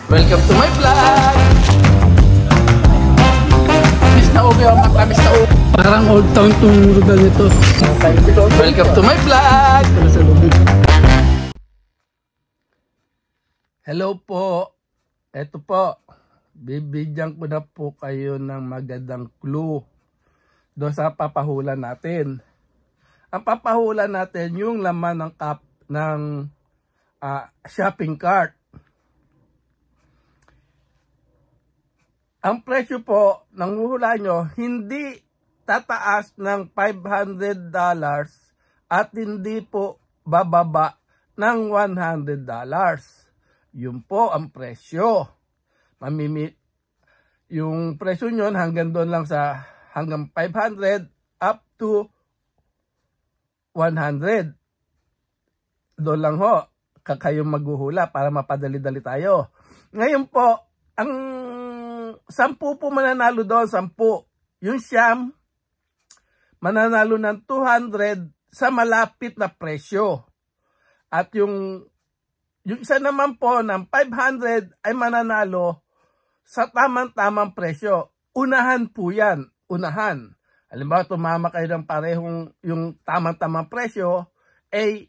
Welcome to my vlog! Miss na ubi ang mata, miss na ubi. Parang old town tong lugar nito. Welcome to my vlog! Hello po. Eto po. Bibigyan ko na po kayo ng magandang clue doon sa papahula natin. Ang papahula natin yung laman ng shopping cart. Ang presyo po ng hula nyo, hindi tataas ng $500 at hindi po bababa ng $100. Yun po ang presyo. Yung presyo nyo hanggang doon lang sa hanggang 500 up to 100. Doon lang ho, kakayong maghuhula para mapadali-dali tayo. Ngayon po, ang 10 po mananalo doon, 10. Yung siyam, mananalo ng 200 sa malapit na presyo. At yung isa naman po ng 500 ay mananalo sa tamang-tamang presyo. Unahan po yan, unahan. Halimbawa, tumama kayo ng parehong yung tamang-tamang presyo, ay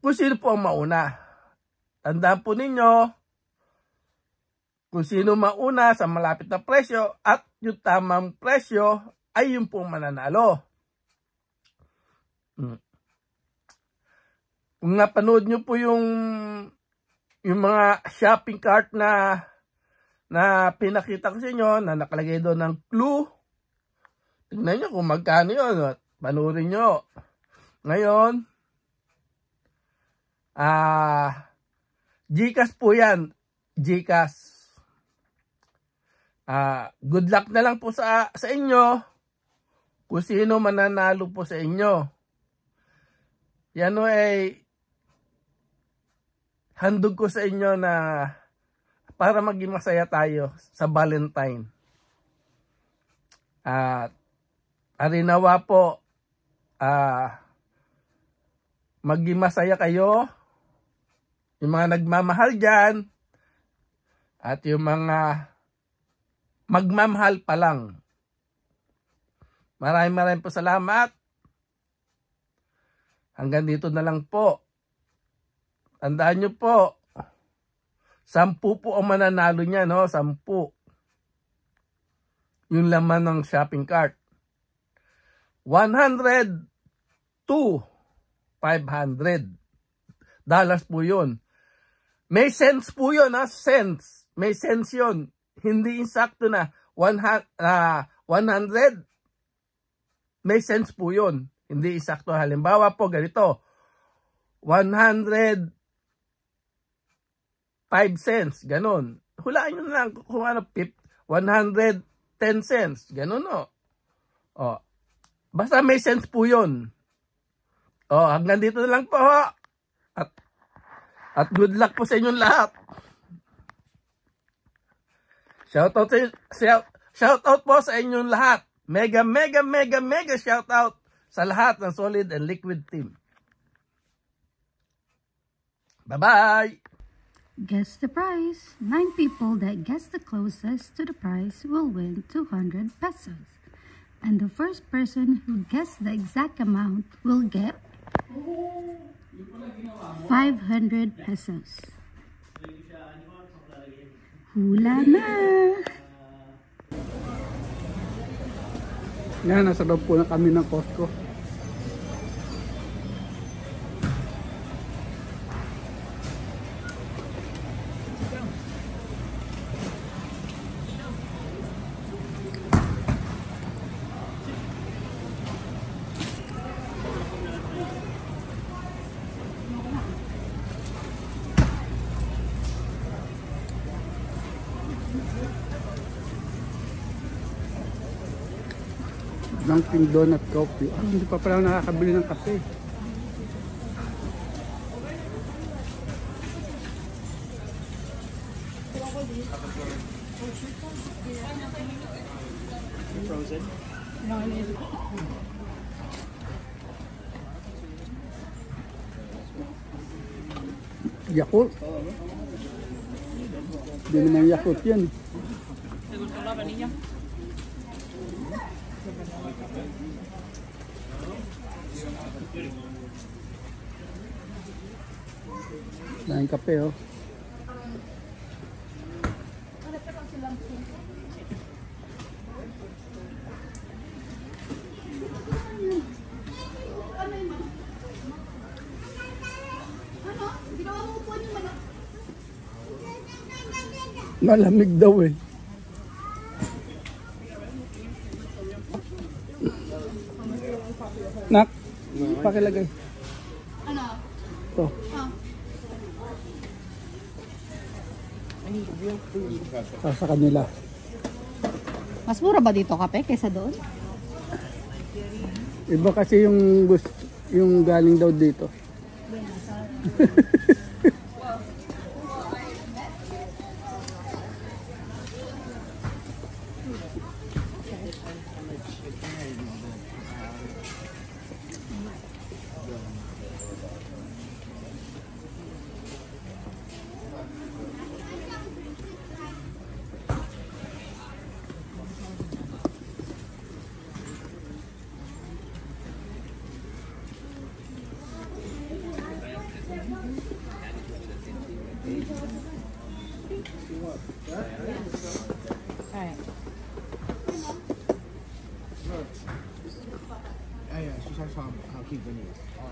kung sino po ang mauna. Tandaan po ninyo, kung sino mauna sa malapit na presyo at yung tamang presyo ay yung pong mananalo. Kung napanood nyo po yung mga shopping cart na pinakita ko sa inyo na nakalagay doon ng clue, tignan nyo kung magkano yun. Panoorin nyo. Ngayon, GCash po yan. GCash. Good luck na lang po sa inyo kung sino mananalo po sa inyo. Yan o ay handog ko sa inyo na para maging masaya tayo sa Valentine. Arinawa po, maging masaya kayo, yung mga nagmamahal dyan, at yung mga magmamahal pa lang. Maraming po salamat. Hanggang dito na lang po. Tandaan nyo po, 10 po ang mananalo niya, no? 10. Yung laman ng shopping cart. 100 to 500 dollars po yun. May cents po yun, ha? Cents. May cents yun. Hindi insakto na 100. May cents po yun. Hindi insakto. Halimbawa po, ganito. 105 cents. Ganon. Hulaan nyo na lang kung ano, 110 cents. Ganon, no? O. Basta may cents po yun. O, hanggang dito na lang po, ho. At good luck po sa inyong lahat. Shoutout po sa inyong lahat. Mega shoutout sa lahat ng Solid and Liquid team. Bye-bye! Guess the price. 9 people that guess the closest to the price will win 200 pesos. And the first person who guessed the exact amount will get 500 pesos. Hula na! Yan, nasa loob po na kami ng Costco. Dunkin' Donut Coffee. Hindi pa pala nakakabili ng kape. Frozen? Yakult. Hindi naman Yakult yan. Daming kape oh. Malamig daw eh. Nak, pakilagay. Ano? Ito. Sa kanila. Mas mura ba dito kape kaysa doon? Iba kasi yung yung galing daw dito.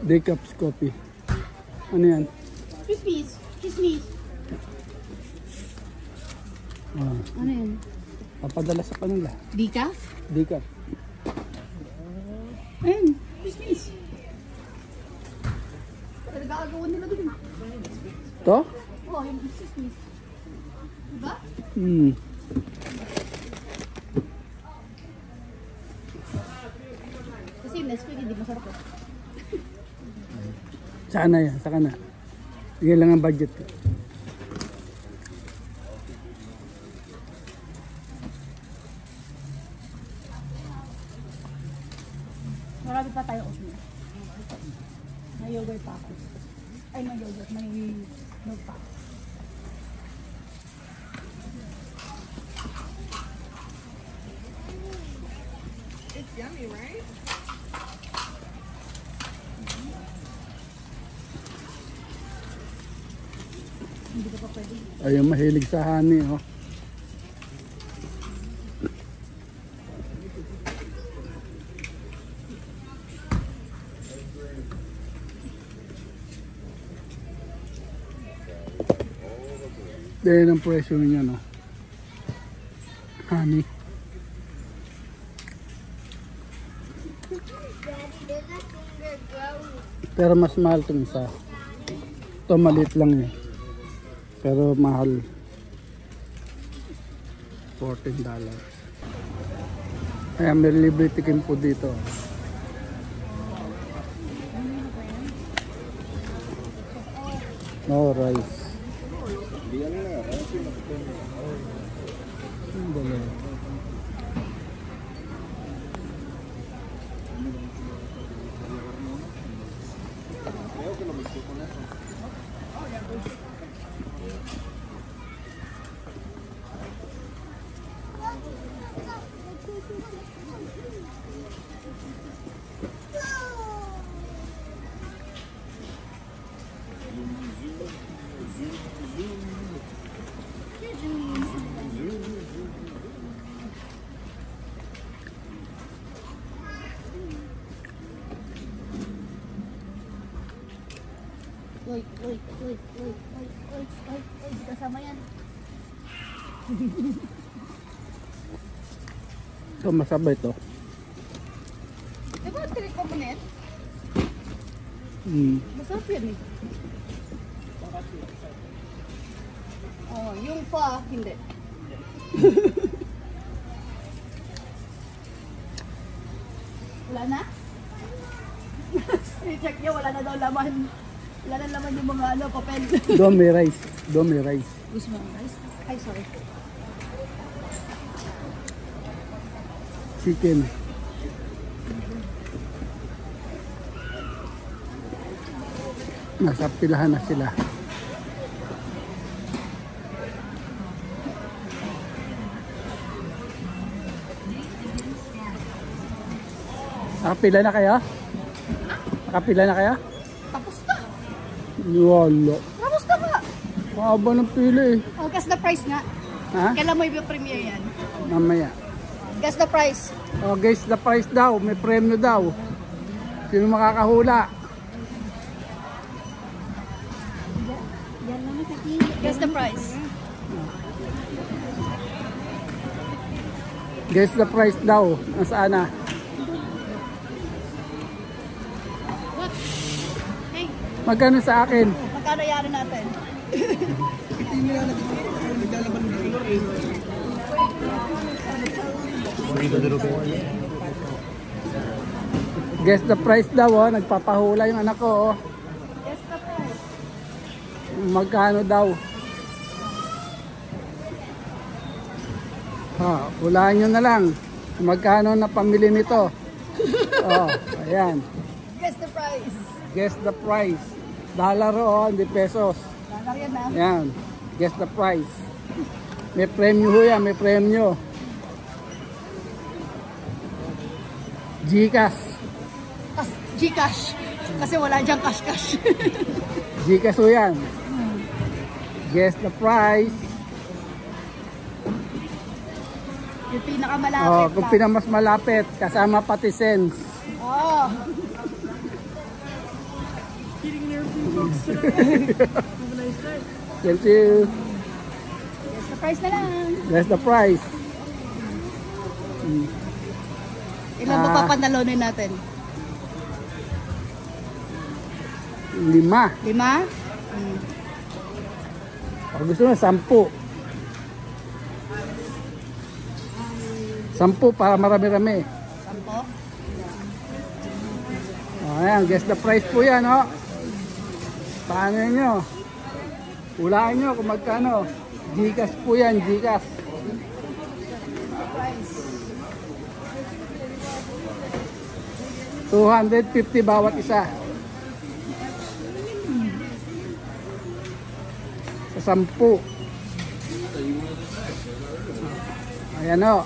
Decaf coffee. Ano yan? Kismis. Kismis. Ah, Ano yan? papadala sa kanila. Decaf? Decaf. Ayun. Kismis. Nagkakagawa nila doon. To? Oo, yung kismis. Diba? Hmm. Kasi yung Nesquik hindi masarap eh. Saka na yan, saka na. Yan lang ang budget. Marami pa tayo oatmeal. May yogurt pa ako. Ay, may yogurt. May milk pa. It's yummy, right? Hindi ko pa pwede. Ayun, mahilig sa honey, oh. Dahil ang presyo niya, no? Honey. Pero mas mahal itong isa. Ito maliit lang eh. Pero mahal. $14. Kaya may libre tikim po dito. No rice. Uy. Hindi kasama yan. Ito masabay to. Diba, tirik pa mo na yan? Masarap yan eh. Oh, yung pa, hindi. Wala na? I-check niya, wala na daw laman. Wala na laman yung mga ano, papel. Domi rice. Domi rice. Gusto mo ang rice? Ay, sorry. Chicken. Nasa pilahan na sila. Nakapila na kayo? Nakapila na kayo? Tapos na. Wala. Tapos na ba? Mahaba ng pila eh. Oh, guess the price nga. Ha? Kailan mo i-premiere yan? Mamaya. Guess the price. Oh, guys, the price daw. May premyo daw. Sino makakahula? Guess the price. Guess the price daw. Nasaan na? What? Hey, Magkano sa akin? magkano yari natin? Guess the price daw, oh. Nagpapahula yung anak ko, oh. Guess the price. Magkano daw? Ha, hulaan nyo na lang. Magkano na pamili nito? Oh, ayan. Guess the price. Guess the price. Dollar, oh, hindi pesos. Dollar yan ha. Ayan. Guess the price. May premyo ho yan, may premyo. Gcash. Gcash. Kasi wala diyang cash-cash. Gcash ho yan. Guess the price. Yung pinakamalapit Oh, kung lang. pinamas malapit, kasama pati cents. Oh. Thank you. Guess the price na lang. That's the price. Ilan ba papantalonin natin? 5. 5? Pag gusto mo, 10. 10 para marami-rami. 10? Oh, ayan, guess the price po yan, oh. Paano nyo? Hulaan nyo kung magkano. Gcash po yan, Gcash. $250 bawat isa. Sa 10. Ayan, oh.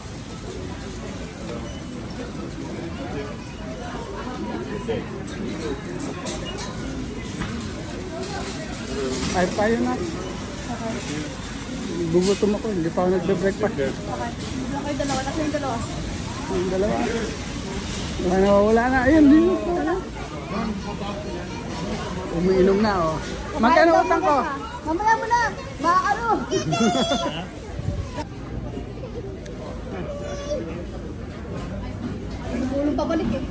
Ay, tayo na. Gugutom ako, hindi pa ako nagbe-breakfast. Okay. Wala kayo dalawa. Nasa yung dalawa. Yung dalawa. Wala na. Ayun, din. Umiinom na, oh. Magkano utang ko? Mamaya mo na. Baka ano. Bulong pabalik eh.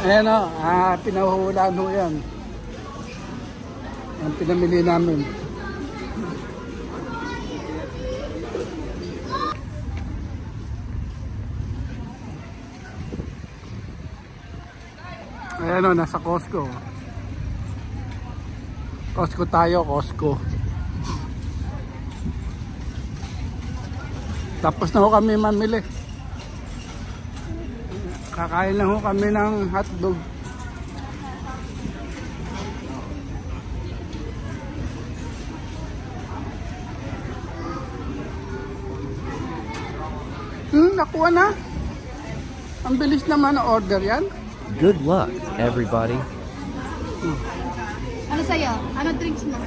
Ayan, oh. Pinahuhulaan ho yan. Ang pinamili namin. Ayan, oh. Nasa Costco. Costco tayo, Costco. Tapos na ho kami mamili. Kakain lang ho kami ng hotdog. Nakuha na. Ang bilis naman ang order yan. Good luck, everybody. Ano sa'yo? Ano drinks mo?